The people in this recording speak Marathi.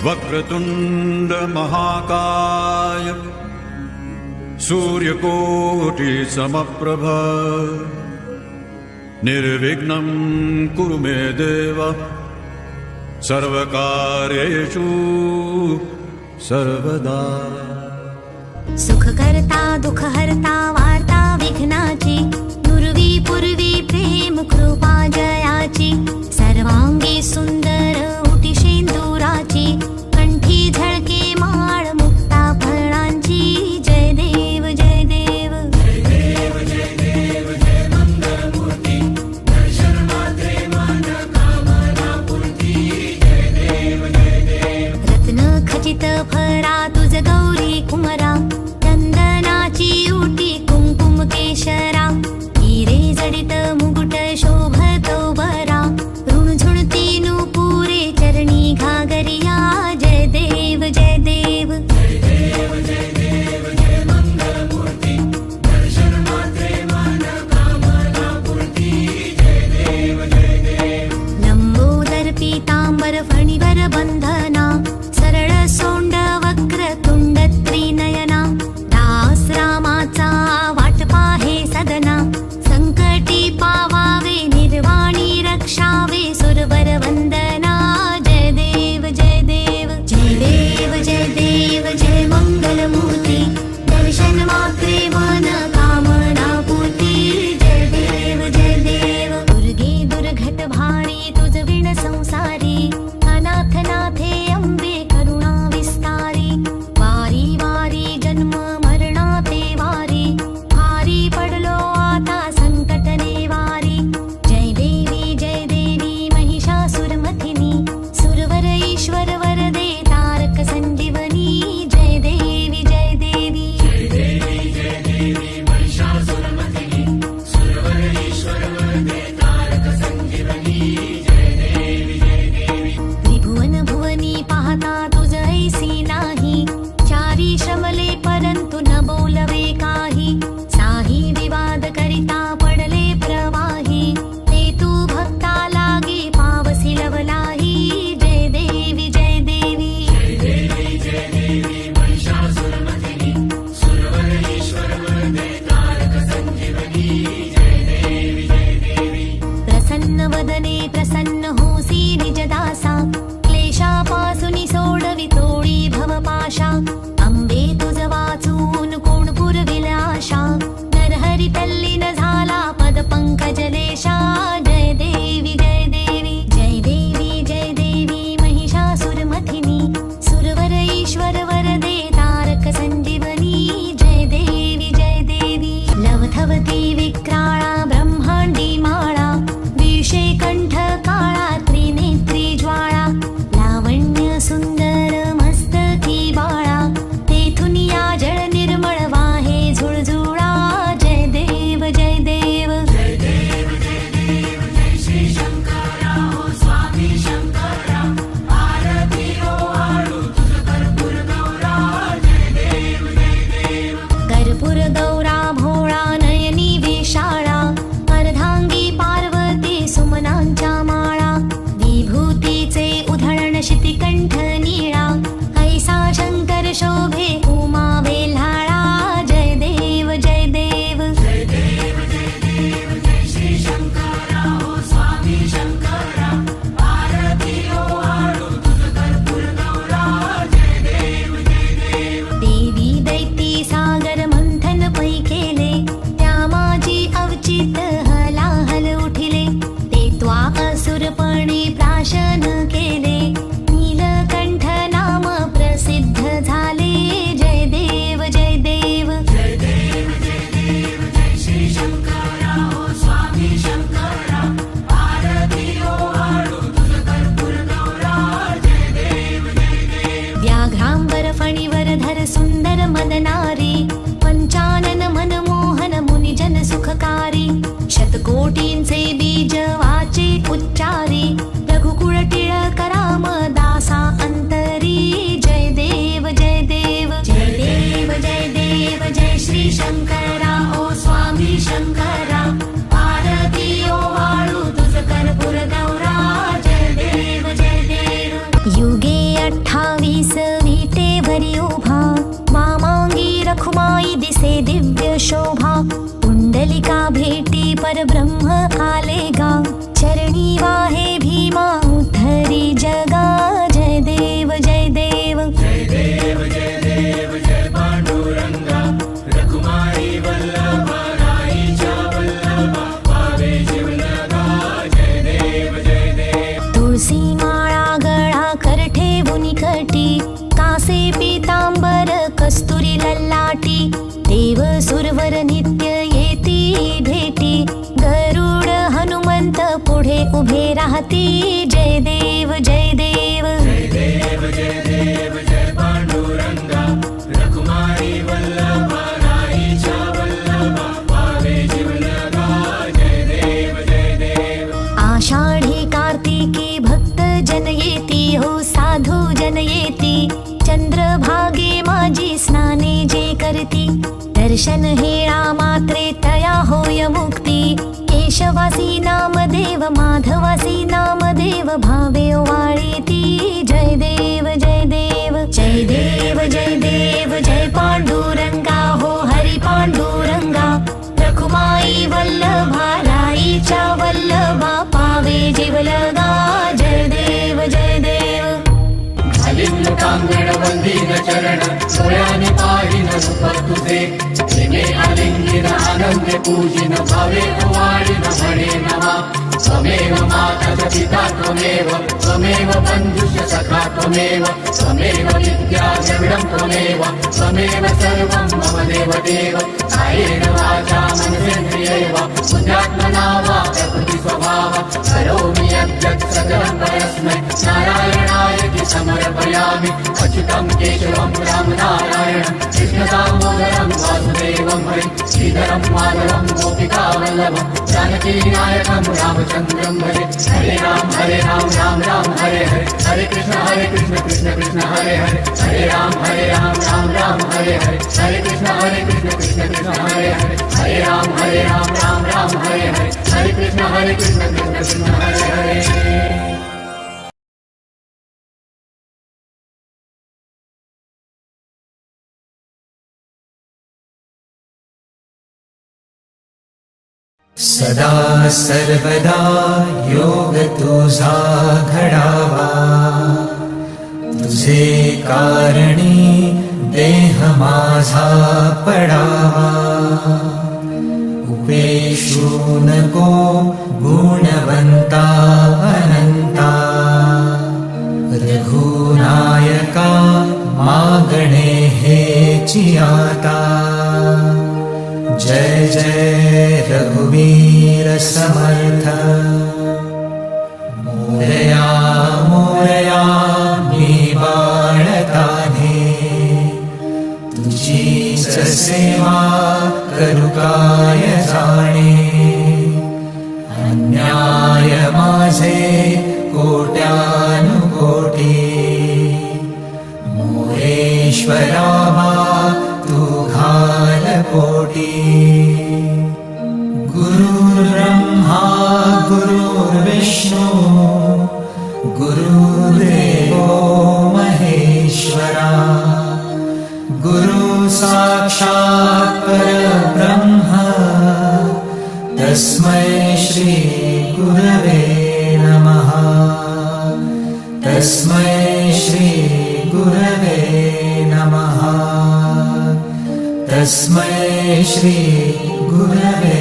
वक्रतुंड महाकाय सूर्यकोटि समप्रभ निर्विघ्नं कुरु मे देव सर्वकार्येषु सर्वदा। सुखकर्ता दुःखहर्ता वार्ता विघ्नाची दुर्वी पूर्वी प्रेम कृपा जयाची सर्वांगी सुंदर उटी शेंदुराची कंठी झळके माळ मुक्ता फळांची जय देव जय देव जय देव जय देव जय मंगल मूर्ती दर्शन मात्रे मन कामना पूर्ती जय देव जय देव रत्न खचित फरा तुझ गौरी कुमरा चंदनाची उटी कुंकुम केशरा हिरे जडित मुकुट शोभतो बरा ऋणझुणती नुपुरे चरणी घागरिया जय देव जय देव जय देव जय देव जय मंगल मूर्ती दर्शन मात्रे मन कामना पूर्ती जय देव जय देव लंबोदर पीतांबर फणीवर बंधना सरळ सोंड वक्र तुंड त्रिनयना दास रामाचा वाट पाहे सदना संकटी पावावे निर्वाणी रक्षावे सुरवर वंदना जय देव जय देव जय देव जय देव जय मंगल मूर्ती दर्शन मात्रे मन कामना पूर्ती जय देव जय देव दुर्गे दुर्घट भारी तुझ विण संसारी अनाथ नाथे अंबे करुणा विस्तारी वारी वारी जन्म मरणाते वारी भारी पडलो आता संकट नेवारी जय देवी महिषासुरमथिनी सुरवर ईश्वर वरदे तारक संजीवनी जय देवी जय देवी जय देवी जय देवी महिषासुरमथिनी सुरवर ईश्वर वरदे तारक संजीवनी जय देवी जय देवी त्रिभुवन भुवनी पाहता तुझ ऐसी नाही चारी श्रमले परंतु न बोलवे काही साही विवाद करिता पडले प्रवाही ते तू भक्ता लागे पावसी लवलाही जय देवी जय देवी जय देवी जय देवी महिषासुरमथिनी सुरवर ईश्वर वरदे तारक संजीवनी जय देवी जय देवी प्रसन्न वदने प्रसन्न होसी निज दासा क्लेशापासुनी सोडवी तोडी भवपाशा अंबे तुझ वाचून कोण पुरविल आशा नरहरी तल्लीन झाला पद पंकजलेशा जय देवी जय देवी जय देवी जय देवी महिषासुरमथिनी सुरवर ईश्वर वरदे तारक संजीवनी जय देवी जय देवी लवथवती विक्राळा ब्रह्मांडी माळा विषे कंठ काळा त्रिनेत्री ज्वाळा लावण्य सुंदर मस्तकी बाळा तेथून या जळ निर्मळ वाहे झुळझुळा जय देव जय देव जय देव जय देव जय श्री शंकरा ओ स्वामी शंकरा आरती ओ आळू तुझ कर्पूर गौरा जय देव जय देव कर्पूर गौरा भोळा नयनी विशाळा अर्धांगी पार्वती सुमनांच्या माळा विभूतीचे उधळण शितिकंठ निळा ऐसा शंकर शोभे उमा वेल्हाळा जय देव जय देव जय देव जय देव जय श्री शंकरा ओ स्वामी शंकरा आरती ओ आळू तुझ कर्पूर गौरा जय देव जय देव देवी दैती सागर मंथन पै केले त्या माझी अवचित हलाहल उठिले ते त्वा असुरपणी प्राशन केले नीलकंठ नाम प्रसिद्ध झाले जय देव जय देव जय देव जय देव जय श्री शंकरा ओ स्वामी शंकरा आरती ओ आळू तुझ कर्पूर गौरा जय देव जय देव व्याघ्रांबर फणीवर धर सुंदर मदनारी पंचानन मनमोहन मुनिजन सुखकारी शतकोटींचे बीज वाचे उच्चारी रघुकुळ टिळक राम दासा अंतरी जय देव जय देव जय देव जय देव जय श्री शंकरा ओ स्वामी शंकरा आरती ओ आळू तुझ कर्पूर गौरा जय देव जय देव युगे 28 विटेवरी उभा वामांगी रखुमाई दिसे दिव्य शोभा कुंडलिका भेटी परब्रह्म आले गा चरणी वाहे भीमा उद्धरी जगा जय देव जय देव जय देव जय देव जय पांडुरंगा रखुमाई वल्लभा राईच्या वल्लभा पावे जीवलगा जय देव जय देव तुळसी माळा गळा कर ठेवून कटी कासे पीतांबर कस्तुरी ललाटी देव सुरवर नित्य येती भेटी गरुड हनुमंत पुढे उभे राहती जय देव जय देव जय देव जय देव जय पांडुरंगा रखुमाई वल्लभा राईच्या वल्लभा पावे जीवलगा जय देव जय देव आषाढी कार्तिकी भक्त जन येती हो साधू जन येती चंद्रभागे माझी स्नाने जे करती दर्शन हेळा मात्रे तया होय मुक्ती केशवासी नामदेव माधवासी नामदेव भावे वाळीती जय देव जय देव जय देव जय देव जय पांडुरंगा हो हरी पांडुरंगा रखुमाई वल्लभा राईच्या वल्लभा पावे जीवलगा जय देव जय देव अलिंग कांगण वंदीन चरण सोयाने पाहिन रूप तुझे तिने अलिंगिन आनंदे पूजिन भावे वाळीन म्हणे नवा त्वमेव माता च पिता त्वमेव बन्धुश्च सखा त्वमेव विद्या द्रविडं त्वमेव सर्वं मम देव देव कायेन वाचा मनसेन्द्रियैव बुद्ध्यात्मना वा प्रकृति स्वभाव करोमि यद्यत् सकलं परस्मै नारायणाय समर्पयामि अच्युतं केशवं रामनारायणं कृष्णदामोदरं वासुदेवं हरि श्रीधरं माधवं गोपिकावल्लभं जानकीनायकं रामचन्द्रं भजे हरे राम राम राम हरे हरे हरे कृष्ण कृष्ण कृष्ण हरे हरे हरे राम राम राम हरे हरे हरे कृष्ण कृष्ण कृष्ण हरे हरे हरे राम राम राम हरे हरे हरे कृष्ण कृष्ण कृष्ण हरे हरे सदा सर्वदा योग तुझा घडावा तुझे कारणी देह माझा पडावा उपेशू नको गुणवंता अनंता रघुनायका मागणे हेची आता जय जय रघुवीर समर्थ मोरया मोरया मी बाळताने तुझीच सेवा करू काय जाणे अन्याय माझे कोट्यानुकोटी मोरेश्वरा तू घाल पोटी गुरुर्ब्रह्मा गुरुर्विष्णू गुरुर्देवो महेश्वरा गुरु साक्षात् परब्रह्म तस्मै श्री गुरवे नमः तस्मै श्री गुरवे नमः तस्मै श्री गुरवे